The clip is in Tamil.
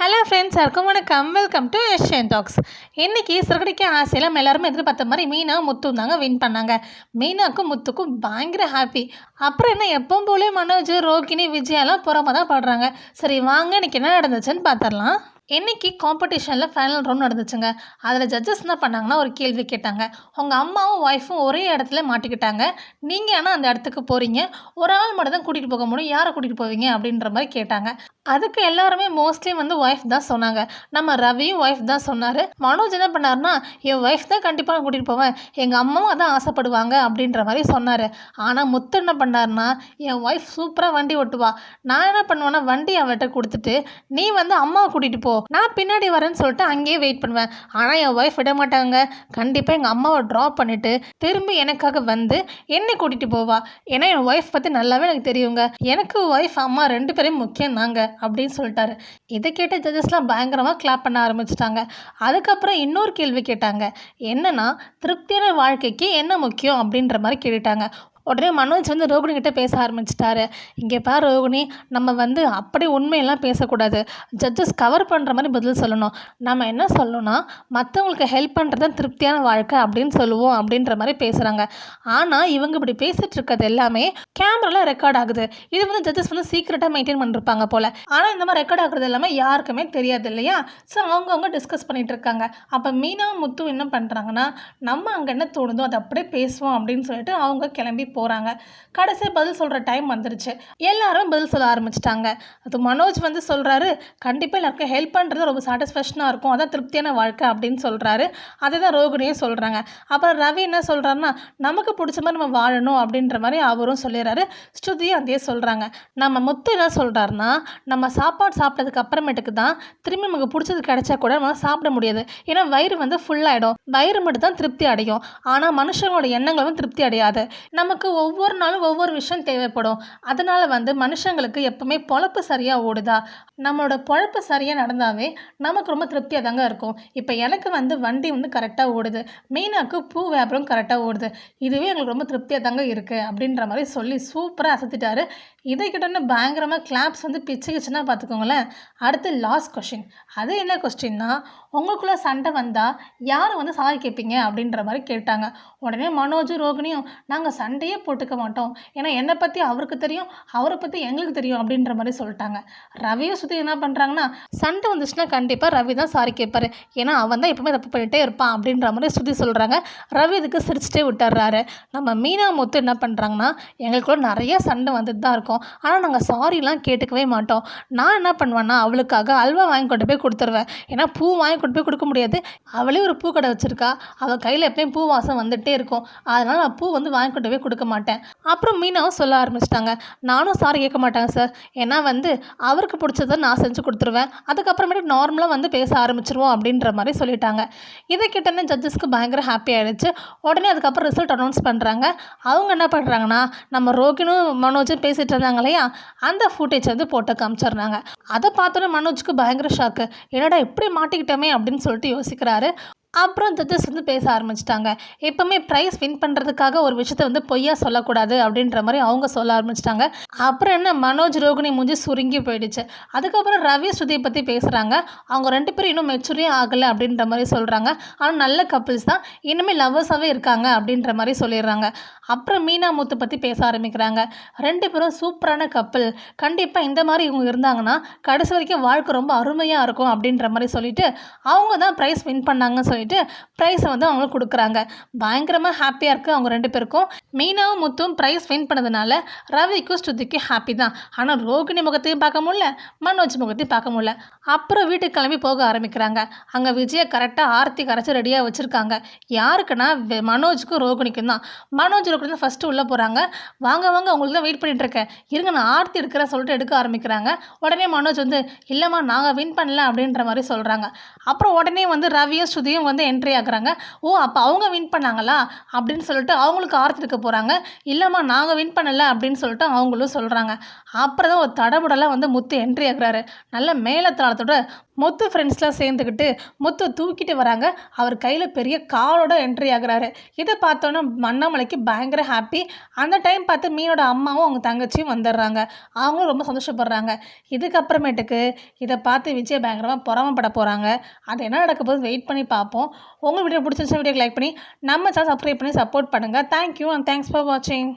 ஹலோ ஃப்ரெண்ட்ஸ், வணக்கம். Welcome to Asian Talks. இன்றைக்கி சிறுகடிக்க ஆசையில் நம்ம எல்லாருமே எதிர்பார்த்த மாதிரி மீனா முத்து தாங்க வின் பண்ணாங்க. மீனாக்கும் முத்துக்கும் பயங்கர ஹாப்பி. அப்புறம் என்ன, எப்பவும் போலே மனோஜ், ரோகிணி, விஜயாலாம் புறமா தான் பாடுறாங்க. சரி வாங்க, இன்றைக்கி என்ன நடந்துச்சுன்னு பார்த்துடலாம். இன்றைக்கி காம்படிஷனில் ஃபைனல் ரவுண்ட் நடந்துச்சுங்க. அதில் ஜட்ஜஸ் என்ன பண்ணாங்கன்னா ஒரு கேள்வி கேட்டாங்க. உங்கள் அம்மாவும் ஒய்ஃபும் ஒரே இடத்துல மாட்டிக்கிட்டாங்க. நீங்கள் ஆனால் அந்த இடத்துக்கு போகிறீங்க. ஒரு ஆள் மட்டும் தான் கூட்டிகிட்டு போக முடியும். யாரை கூட்டிகிட்டு போவீங்க அப்படின்ற மாதிரி கேட்டாங்க. அதுக்கு எல்லாருமே மோஸ்ட்லி ஒய்ஃப் தான் சொன்னாங்க. நம்ம ரவியும் ஒய்ஃப் தான் சொன்னார். மனோஜ் என்ன பண்ணார்னா, என் ஒய்ஃப் தான் கண்டிப்பாக நான் கூட்டிகிட்டு போவேன், எங்கள் அம்மாவும் அதான் ஆசைப்படுவாங்க அப்படின்ற மாதிரி சொன்னார். ஆனால் முத்து என்ன பண்ணார்னா, என் ஒய்ஃப் சூப்பராக வண்டி ஓட்டுவா, நான் என்ன பண்ணுவேன்னா வண்டி அவள்கிட்ட கொடுத்துட்டு நீ அம்மாவை கூட்டிகிட்டு போ, நான் பின்னாடி வரேன்னு சொல்லிட்டு அங்கேயே வெயிட் பண்ணுவேன். ஆனால் என் ஒய்ஃப் விட மாட்டாங்க. கண்டிப்பாக எங்கள் அம்மாவை ட்ராப் பண்ணிவிட்டு திரும்பி எனக்காக என்னை கூட்டிகிட்டு போவா. ஏன்னா என் ஒய்ஃப் பற்றி நல்லாவே எனக்கு தெரியுங்க. எனக்கு ஒய்ஃப் அம்மா 2 பேரும் முக்கியம் தாங்க அப்படின்னு சொல்லிட்டாரு. இதை கேட்ட ஜட்ஜஸ்லாம் பயங்கரமாக கிளாப் பண்ண ஆரம்பிச்சிட்டாங்க. அதுக்கப்புறம் இன்னொரு கேள்வி கேட்டாங்க. என்னன்னா, திருப்தியான வாழ்க்கைக்கு என்ன முக்கியம் அப்படின்ற மாதிரி கேட்டுட்டாங்க. உடனே மனோஜ் ரோகிணி கிட்டே பேச ஆரம்பிச்சிட்டாரு. இங்கே பாரு ரோகிணி, நம்ம அப்படி உண்மையெல்லாம் பேசக்கூடாது. ஜட்ஜஸ் கவர் பண்ணுற மாதிரி பதில் சொல்லணும். நம்ம என்ன சொல்லணும்னா, மற்றவங்களுக்கு ஹெல்ப் பண்ணுறது தான் திருப்தியான வாழ்க்கை அப்படின்னு சொல்லுவோம் அப்படின்ற மாதிரி பேசுகிறாங்க. ஆனால் இவங்க இப்படி பேசிகிட்டு இருக்கிறது எல்லாமே கேமராவில் ரெக்கார்ட் ஆகுது. இது ஜட்ஜஸ் சீக்கிரட்டாக மெயின்டைன் பண்ணிருப்பாங்க போல். ஆனால் இந்த மாதிரி ரெக்கார்ட் ஆகுறது எல்லாமே யாருக்குமே தெரியாது இல்லையா? ஸோ அவங்கவுங்க டிஸ்கஸ் பண்ணிகிட்டு இருக்காங்க. அப்போ மீனா முத்து என்ன பண்ணுறாங்கன்னா, நம்ம அங்கே என்ன தோணுதோ அதை அப்படியே பேசுவோம் அப்படின்னு சொல்லிட்டு அவங்க கிளம்பி போகிறாங்க. கடைசி பதில் சொல்கிற டைம் வந்துருச்சு. எல்லாரும் பதில் சொல்ல ஆரம்பிச்சிட்டாங்க. அது மனோஜ் சொல்கிறாரு, கண்டிப்பாக எல்லாருக்கும் ஹெல்ப் பண்ணுறது ரொம்ப சாட்டிஸ்ஃபேக்ஷனாக இருக்கும், அதான் திருப்தியான வாழ்க்கை அப்படின்னு சொல்கிறாரு. அதை தான் ரோகிணியும் சொல்கிறாங்க. அப்புறம் ரவி என்ன சொல்கிறாருன்னா, நமக்கு பிடிச்ச மாதிரி நம்ம வாழணும் அப்படின்ற மாதிரி அவரும் சொல்லிடுறாரு. ஸ்ருதியும் அதே சொல்கிறாங்க. நம்ம முத்து என்ன சொல்கிறாருன்னா, நம்ம சாப்பாடு சாப்பிட்டதுக்கு அப்புறமேட்டுக்கு தான் திரும்பி நமக்கு பிடிச்சது கிடைச்சா கூட நம்ம சாப்பிட முடியாது. ஏன்னா வயிறு ஃபுல்லாகிடும். வயிறு மட்டும் தான் திருப்தி அடையும். ஆனால் மனுஷங்களோட எண்ணங்கள் திருப்தி அடையாது. நமக்கு ஒவ்வொரு நாளும் ஒவ்வொரு விஷயம் தேவைப்படும். அதனால் மனுஷங்களுக்கு எப்பவுமே பொழப்பு சரியாக ஓடுதா, நம்மளோட பொழப்பு சரியாக நடந்தாவே நமக்கு ரொம்ப திருப்தியாக தாங்க இருக்கும். இப்போ எனக்கு வண்டி கரெக்டாக ஓடுது, மீனாக்கு பூ வியாபாரம் கரெக்டாக ஓடுது, இதுவே எங்களுக்கு ரொம்ப திருப்தியாக தாங்க இருக்குது அப்படின்ற மாதிரி சொல்லி சூப்பராக அசத்திட்டாரு. இதை கிட்டே பயங்கரமாக கிளாப்ஸ் பிச்சுக்கிச்சுன்னா பார்த்துக்கோங்களேன். அடுத்து லாஸ்ட் கொஸ்டின். அது என்ன கொஸ்டின்னா, உங்களுக்குள்ளே சண்டை வந்தால் யாரை சாரி கேட்பீங்க அப்படின்ற மாதிரி கேட்டாங்க. உடனே மனோஜும் ரோகிணியும், நாங்கள் சண்டையே போட்டுக்க மாட்டோம், ஏன்னா என்னை பற்றி அவருக்கு தெரியும், அவரை பற்றி எங்களுக்கு தெரியும் அப்படின்ற மாதிரி சொல்லிட்டாங்க. ரவியும் சுற்றி என்ன பண்ணுறாங்கன்னா, சண்டை வந்துச்சுன்னா கண்டிப்பாக ரவி தான் சாரி கேட்பாரு, ஏன்னா அவன் தான் எப்பவுமே தப்பு பண்ணிகிட்டே இருப்பான் அப்படின்ற மாதிரி சுற்றி சொல்கிறாங்க. ரவி இதுக்கு சிரிச்சிட்டே விட்டுறாரு. நம்ம மீனா முத்து என்ன பண்ணுறாங்கன்னா, எங்களுக்குள்ள நிறைய சண்டை வந்துட்டு தான் இருக்கும், ஆனால் நாங்கள் சாரிலாம் கேட்டுக்கவே மாட்டோம். நான் என்ன பண்ணுவேன்னா, அவளுக்காக அல்வா வாங்கி கொண்டு போய் கொடுத்துருவேன். ஏன்னா பூ வாங்கி கொண்டு போய் கொடுக்க முடியாது, அவளே ஒரு பூ கடை வச்சுருக்கா, அவள் கையில் எப்பயும் பூ வாசம் வந்துகிட்டே இருக்கும், அதனால் நான் பூ வாங்கி கொண்டு போய் கொடுக்க மாட்டேன். அப்புறம் மீனாவும் சொல்ல ஆரம்பிச்சிட்டாங்க, நானும் சாரி கேட்க மாட்டேங்க சார், ஏன்னா அவருக்கு பிடிச்சதை நான் செஞ்சு கொடுத்துருவேன், அதுக்கப்புறமேட்டு நார்மலாக பேச ஆரம்பிச்சிருவோம் அப்படின்ற மாதிரி சொல்லிட்டாங்க. இதை கிட்டே ஜட்ஜஸ்க்கு பயங்கர ஹாப்பி ஆகிடுச்சு. உடனே அதுக்கப்புறம் ரிசல்ட் அனௌன்ஸ் பண்ணுறாங்க. அவங்க என்ன பண்ணுறாங்கன்னா, நம்ம ரோகிணும் மனோஜும் பேசிகிட்டு இருந்தாங்க இல்லையா, அந்த ஃபுட்டேஜ் போட்டு காமிச்சிடுறாங்க. அதை பார்த்தோன்னே மனோஜுக்கு பயங்கர ஷாக்கு. என்னடா இப்படி மாட்டிக்கிட்டோமே அப்படின்னு சொல்லிட்டு யோசிக்கிறாரு. அப்புறம் ஜட்ஜஸ் பேச ஆரம்பிச்சிட்டாங்க. எப்போவுமே ப்ரைஸ் வின் பண்ணுறதுக்காக ஒரு விஷயத்தை பொய்யா சொல்லக்கூடாது அப்படின்ற மாதிரி அவங்க சொல்ல ஆரம்பிச்சிட்டாங்க. அப்புறம் என்ன, மனோஜ் ரோகிணி மூஞ்சி சுருங்கி போயிடுச்சு. அதுக்கப்புறம் ரவி ஸ்ருதியை பற்றி பேசுகிறாங்க. அவங்க 2 பேரும் இன்னும் மெச்சூரே ஆகலை அப்படின்ற மாதிரி சொல்கிறாங்க. ஆனால் நல்ல கப்பிள்ஸ் தான், இனிமேல் லவ்வர்ஸாகவே இருக்காங்க அப்படின்ற மாதிரி சொல்லிடுறாங்க. அப்புறம் மீனா முத்து பற்றி பேச ஆரம்பிக்கிறாங்க. 2 பேரும் சூப்பரான கப்பிள், கண்டிப்பாக இந்த மாதிரி இவங்க இருந்தாங்கன்னா கடைசி வரைக்கும் வாழ்க்கை ரொம்ப அருமையாக இருக்கும் அப்படின்ற மாதிரி சொல்லிட்டு அவங்க தான் ப்ரைஸ் வின் பண்ணாங்கன்னு சொல்லிட்டு ப்ரைஸை அவங்களுக்கு கொடுக்குறாங்க. பயங்கரமாக ஹாப்பியாக இருக்குது அவங்க 2 பேருக்கும். மீனாவும் முத்தும் ப்ரைஸ் வின் பண்ணதுனால ரவிக்கும் ஸ்ருதிக்கும் ஹாப்பி தான். ஆனால் ரோகிணி முகத்தையும் பார்க்க முடியல, மனோஜ் முகத்தையும் பார்க்க முடியல. அப்புறம் வீட்டுக்கு கிளம்பி போக ஆரம்பிக்கிறாங்க. அங்கே விஜயை கரெக்டாக ஆர்த்தி கரைச்சி ரெடியாக வச்சுருக்காங்க. யாருக்குன்னா மனோஜுக்கும் ரோகிணிக்கும் தான். மனோஜ் ரோகிணி தான் ஃபஸ்ட்டு உள்ளே போகிறாங்க. வாங்க வாங்க, உங்களுக்கு தான் வெயிட் பண்ணிகிட்ருக்கேன், இருங்க நான் ஆர்த்தி எடுக்கிறேன் சொல்லிட்டு எடுக்க ஆரம்பிக்கிறாங்க. உடனே மனோஜ் இல்லைம்மா நாங்கள் வின் பண்ணல அப்படின்ற மாதிரி சொல்கிறாங்க. அப்புறம் உடனே ரவியும் ஸ்ருதியும் வந்து என்ட்ரி ஆகுறாங்க. ஓ! அப்போ அவங்க வின் பண்ணாங்களா? அப்படின்னு சொல்லிட்டு அவங்களுக்கு ஆர்த்தி எடுக்க போகிறாங்க. இல்லைம்மா நாங்கள் வின் பண்ணலை அப்படின்னு சொல்லிட்டு அவங்களும் சொல்கிறாங்க. அப்புறம் தான் ஒரு தடபுடலாக வந்து முத்து என்ட்ரி ஆகுறாரு. நல்ல மேளதாளத்தோட முத்து ஃப்ரெண்ட்ஸ்லாம் சேர்ந்துக்கிட்டு முத்து தூக்கிட்டு வராங்க. அவர் கையில் பெரிய காரோட என்ட்ரி ஆகுறாரு. இதை பார்த்தோன்னே அண்ணாமலைக்கு பயங்கர ஹாப்பி. அந்த டைம் பார்த்து மீனோட அம்மாவும் அவங்க தங்கச்சியும் வந்துடுறாங்க. அவங்களும் ரொம்ப சந்தோஷப்படுறாங்க. இதுக்கப்புறமேட்டுக்கு இதை பார்த்து விஜய் பயங்கரமாக பொறாமப்பட போகிறாங்க. அது என்ன நடக்க போகுது வெயிட் பண்ணி பார்ப்போம். உங்கள் வீடியோ பிடிச்சிருந்துச்சா வீடியோக்கு லைக் பண்ணி நம்ம சேனல் சப்ஸ்கிரைப் பண்ணி சப்போர்ட் பண்ணுங்கள். தேங்க்யூ அண்ட் தேங்க்ஸ் ஃபார் வாட்சிங்.